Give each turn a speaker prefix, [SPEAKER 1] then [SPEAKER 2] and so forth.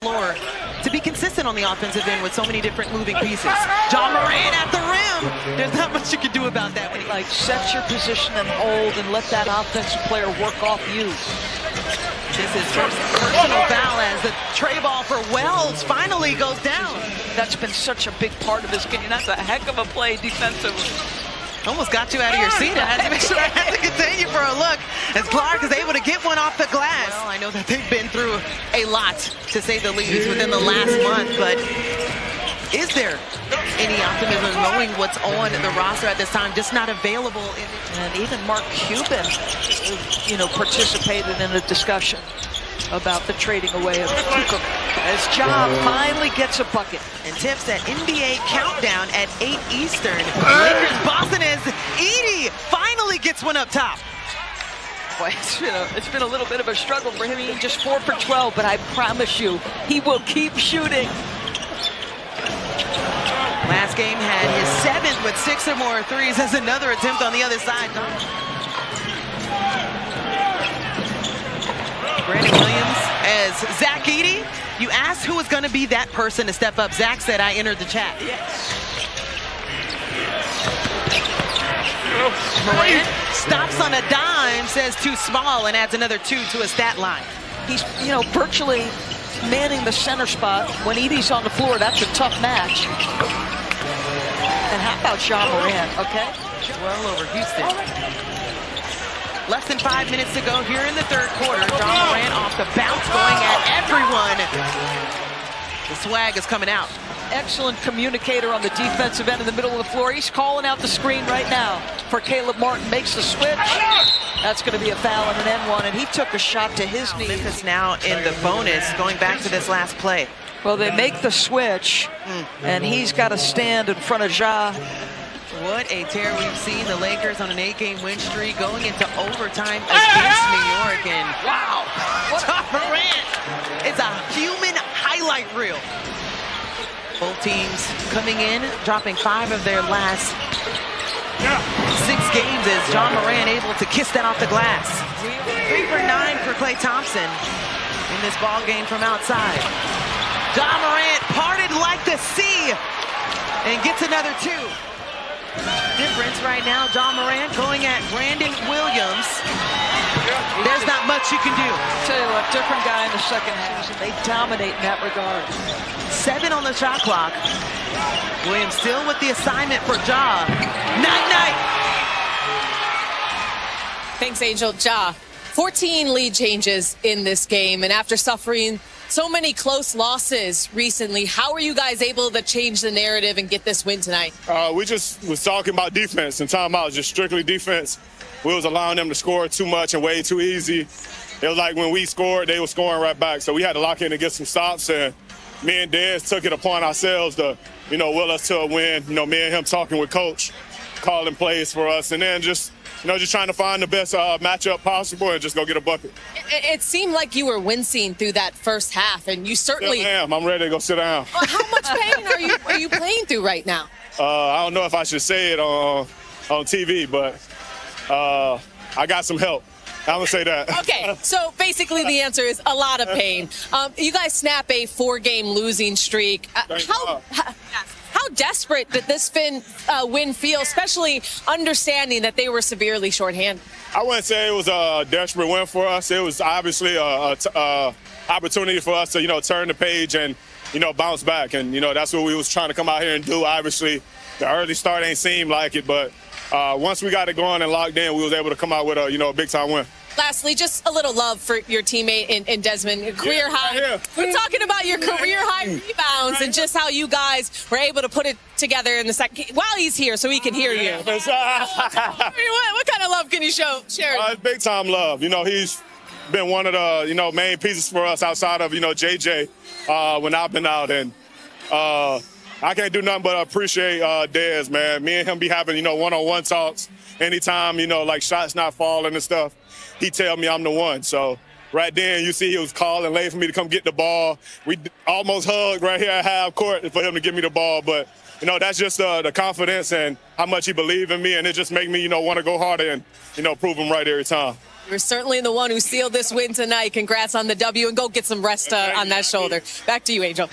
[SPEAKER 1] floor to be consistent on the offensive end with so many different moving pieces. Ja Morant at the rim. There's not much you can do about that. When he
[SPEAKER 2] like set your position and hold and let that offensive player work off you.
[SPEAKER 1] This is first personal foul as the tray ball for Wells finally goes down.
[SPEAKER 2] That's been such a big part of this game. That's a heck of a play defensively.
[SPEAKER 1] Almost got you out of your seat. I had to make sure I had to continue for a look as Clark is able to get one off the glass. Well, I know that they've been through a lot, to say the least, within the last month, but is there any optimism knowing what's on the roster at this time, just not available?
[SPEAKER 2] And even Mark Cuban, participated in a discussion about the trading away of Luka as Ja finally gets a bucket.
[SPEAKER 1] And tips that NBA countdown at 8 Eastern. Lakers Boston as Edey finally gets one up top.
[SPEAKER 2] Boy, it's been a little bit of a struggle for him. He's just 4 for 12, but I promise you, he will keep shooting.
[SPEAKER 1] Last game had his 7th with 6 or more threes as another attempt on the other side. Brandon Williams as Zach Edey. You asked who was going to be that person to step up. Zach said, I entered the chat.
[SPEAKER 2] Yes.
[SPEAKER 1] Morant stops on a dime, says too small, and adds another 2 to his stat line.
[SPEAKER 2] He's, virtually manning the center spot. When Edey's on the floor, that's a tough match. And how about Ja Morant, okay?
[SPEAKER 1] Well over Houston. Less than 5 minutes to go here in the third quarter. Ja Morant off the bounce, going at everyone. The swag is coming out.
[SPEAKER 2] Excellent communicator on the defensive end in the middle of the floor. He's calling out the screen right now for Caleb Martin. Makes the switch. That's going to be a foul and an N1, and he took a shot to his knee.
[SPEAKER 1] Memphis now in the bonus, going back to this last play.
[SPEAKER 2] Well, they make the switch, and he's got to stand in front of Ja.
[SPEAKER 1] What a tear we've seen. The Lakers on an 8-game win streak going into overtime against New York. And wow, Ja Morant is a human highlight reel. Both teams coming in, dropping 5 of their last 6 games as Ja Morant able to kiss that off the glass. 3 for 9 for Klay Thompson in this ball game from outside. Ja Morant parted like the sea and gets another 2. Difference right now, Ja Morant going at Brandon Williams. There's not much you can do.
[SPEAKER 2] Tell you what, different guy in the second season. They dominate in that regard.
[SPEAKER 1] 7 on the shot clock. Williams still with the assignment for Ja. Night-night.
[SPEAKER 3] Thanks, Angel. Ja, 14 lead changes in this game, and after suffering so many close losses recently, how are you guys able to change the narrative and get this win tonight?
[SPEAKER 4] We just was talking about defense and timeout, just strictly defense. We was allowing them to score too much and way too easy. It was like when we scored, they were scoring right back. So we had to lock in and get some stops, and me and Dez took it upon ourselves to, will us to a win. Me and him talking with Coach, calling plays for us, and then just trying to find the best matchup possible and just go get a bucket.
[SPEAKER 3] It seemed like you were wincing through that first half, and you certainly...
[SPEAKER 4] I am. I'm ready to go sit down.
[SPEAKER 3] Well, how much pain are you playing through right now?
[SPEAKER 4] I don't know if I should say it on TV, but I got some help. I'm going to say that.
[SPEAKER 3] Okay, so basically the answer is a lot of pain. You guys snap a 4-game losing streak. How desperate did this win feel, especially understanding that they were severely shorthanded?
[SPEAKER 4] I wouldn't say it was a desperate win for us. It was obviously a opportunity for us to, turn the page and, bounce back. And, that's what we was trying to come out here and do. Obviously, the early start ain't seemed like it, but once we got it going and locked in, we was able to come out with a big-time win.
[SPEAKER 3] Lastly, just a little love for your teammate in Desmond, career high.
[SPEAKER 4] Right.
[SPEAKER 3] We're talking about your career high rebounds and just how you guys were able to put it together in the second while he's here, so he can hear you. What kind of love can you share?
[SPEAKER 4] It's big-time love. He's been one of the main pieces for us outside of JJ when I've been out, and I can't do nothing but appreciate Dez, man. Me and him be having one-on-one talks anytime like shots not falling and stuff. He tell me I'm the one, so right then, you see he was calling late for me to come get the ball. We almost hugged right here at half court for him to give me the ball. But, you know, that's just the confidence and how much he believed in me. And it just made me, you know, want to go harder and, you know, prove him right every time.
[SPEAKER 3] You're certainly the one who sealed this win tonight. Congrats on the W, and go get some rest on that shoulder. Back to you, Angel.